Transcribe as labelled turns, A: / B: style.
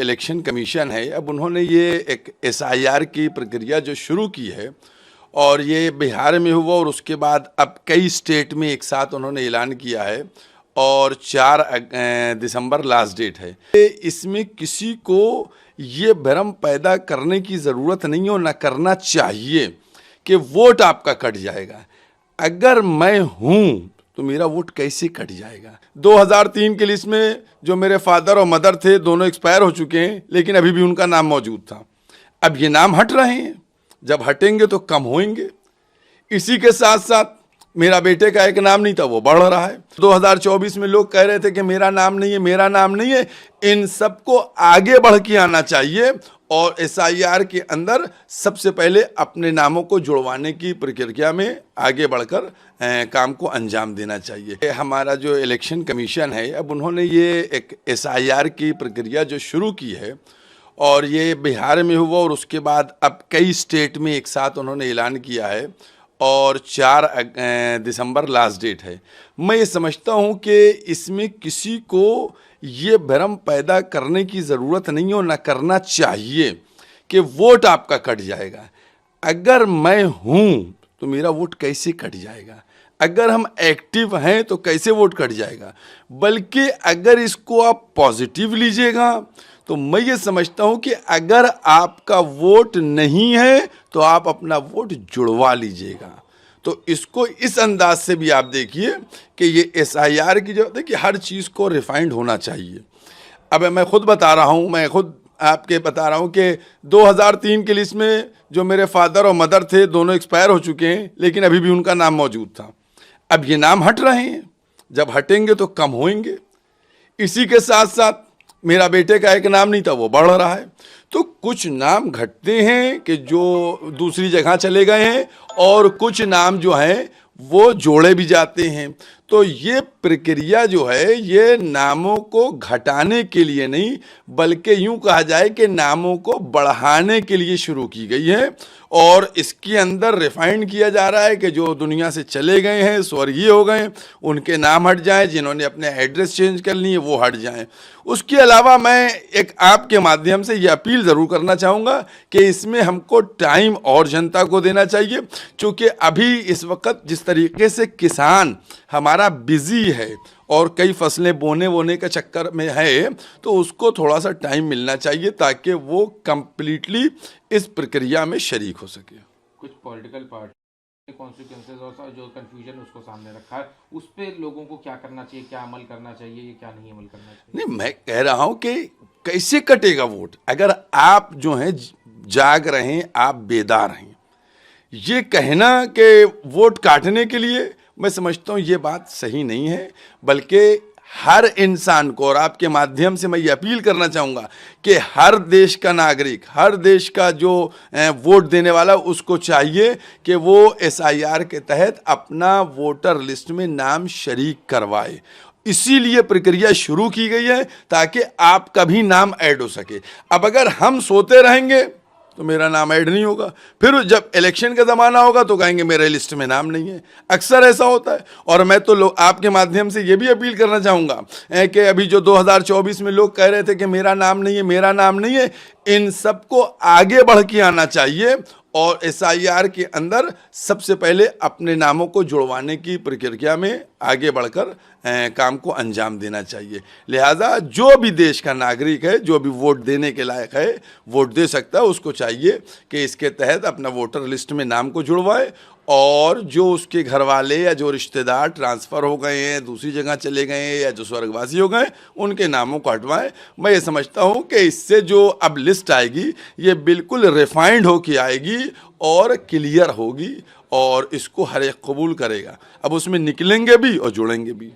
A: Election commission है, अब उन्होंने ये एक एसआईआर की प्रक्रिया जो शुरू की है और ये बिहार में हुआ और उसके बाद अब कई स्टेट में एक साथ उन्होंने ऐलान किया है और 4 दिसंबर लास्ट डेट है। इसमें किसी को ये भ्रम पैदा करने की ज़रूरत नहीं हो, ना करना चाहिए कि वोट आपका कट जाएगा। अगर मैं हूँ तो मेरा वोट कैसे कट जाएगा। 2003 की लिस्ट में जो मेरे फादर और मदर थे दोनों एक्सपायर हो चुके हैं, लेकिन अभी भी उनका नाम मौजूद था। अब ये नाम हट रहे हैं, जब हटेंगे तो कम होंगे। इसी के साथ साथ मेरा बेटे का एक नाम नहीं था, वो बढ़ रहा है। 2024 में लोग कह रहे थे कि मेरा नाम नहीं है, मेरा नाम नहीं है। इन सबको आगे बढ़ के आना चाहिए और एसआईआर के अंदर सबसे पहले अपने नामों को जुड़वाने की प्रक्रिया में आगे बढ़कर काम को अंजाम देना चाहिए। हमारा जो इलेक्शन कमीशन है, अब उन्होंने ये एक एसआईआर की प्रक्रिया जो शुरू की है और ये बिहार में हुआ और उसके बाद अब कई स्टेट में एक साथ उन्होंने ऐलान किया है और 4 दिसंबर लास्ट डेट है। मैं ये समझता हूँ कि इसमें किसी को ये भ्रम पैदा करने की ज़रूरत नहीं हो, ना करना चाहिए कि वोट आपका कट जाएगा। अगर मैं हूँ तो मेरा वोट कैसे कट जाएगा। अगर हम एक्टिव हैं तो कैसे वोट कट जाएगा। बल्कि अगर इसको आप पॉजिटिव लीजिएगा तो मैं ये समझता हूँ कि अगर आपका वोट नहीं है तो आप अपना वोट जुड़वा लीजिएगा। तो इसको इस अंदाज से भी आप देखिए कि ये एसआईआर की जो देखिए हर चीज़ को रिफाइंड होना चाहिए। अब मैं खुद बता रहा हूँ, मैं खुद आपके बता रहा हूँ कि 2003 की लिस्ट में जो मेरे फादर और मदर थे दोनों एक्सपायर हो चुके हैं, लेकिन अभी भी उनका नाम मौजूद था। अब ये नाम हट रहे हैं, जब हटेंगे तो कम होंगे। इसी के साथ साथ मेरा बेटे का एक नाम नहीं था, वो बढ़ रहा है। तो कुछ नाम घटते हैं कि जो दूसरी जगह चले गए हैं और कुछ नाम जो हैं वो जोड़े भी जाते हैं। तो ये प्रक्रिया जो है ये नामों को घटाने के लिए नहीं, बल्कि यूं कहा जाए कि नामों को बढ़ाने के लिए शुरू की गई है और इसके अंदर रिफाइंड किया जा रहा है कि जो दुनिया से चले गए हैं, स्वर्गीय हो गए, उनके नाम हट जाएं, जिन्होंने अपने एड्रेस चेंज कर लिए वो हट जाएं। उसके अलावा मैं एक आपके माध्यम से ये अपील ज़रूर करना चाहूँगा कि इसमें हमको टाइम और जनता को देना चाहिए, क्योंकि अभी इस वक्त जिस तरीके से किसान हमारा बिजी है और कई फसलें बोने के चक्कर में है, तो उसको थोड़ा सा टाइम मिलना चाहिए ताकि वो कंप्लीटली इस प्रक्रिया में शरीक हो सके।
B: कुछ पॉलिटिकल पार्टी कॉन्सिक्वेंसेस और जो कंफ्यूजन उसको सामने रखा है, उस पे लोगों को क्या करना चाहिए, क्या अमल करना चाहिए, क्या नहीं अमल करना चाहिए।
A: नहीं, मैं कह रहा हूं कि कैसे कटेगा वोट। अगर आप जो हैं जाग रहे हैं, आप बेदार हैं, ये कहना कि वोट काटने के लिए, मैं समझता हूँ ये बात सही नहीं है। बल्कि हर इंसान को, और आपके माध्यम से मैं ये अपील करना चाहूँगा कि हर देश का नागरिक, हर देश का जो वोट देने वाला, उसको चाहिए कि वो एसआईआर के तहत अपना वोटर लिस्ट में नाम शरीक करवाए। इसीलिए प्रक्रिया शुरू की गई है ताकि आपका भी नाम ऐड हो सके। अब अगर हम सोते रहेंगे तो मेरा नाम ऐड नहीं होगा, फिर जब इलेक्शन का ज़माना होगा तो कहेंगे मेरे लिस्ट में नाम नहीं है। अक्सर ऐसा होता है। और मैं तो आपके माध्यम से ये भी अपील करना चाहूँगा कि अभी जो 2024 में लोग कह रहे थे कि मेरा नाम नहीं है, मेरा नाम नहीं है, इन सबको आगे बढ़ के आना चाहिए और एसआईआर के अंदर सबसे पहले अपने नामों को जुड़वाने की प्रक्रिया में आगे बढ़कर काम को अंजाम देना चाहिए। लिहाजा जो भी देश का नागरिक है, जो भी वोट देने के लायक है, वोट दे सकता है, उसको चाहिए कि इसके तहत अपना वोटर लिस्ट में नाम को जुड़वाए और जो उसके घर वाले या जो रिश्तेदार ट्रांसफ़र हो गए हैं, दूसरी जगह चले गए हैं या जो स्वर्गवासी हो गए, उनके नामों को हटवाएं। मैं ये समझता हूँ कि इससे जो अब लिस्ट आएगी ये बिल्कुल रिफाइंड होके आएगी और क्लियर होगी और इसको हर एक कबूल करेगा। अब उसमें निकलेंगे भी और जुड़ेंगे भी।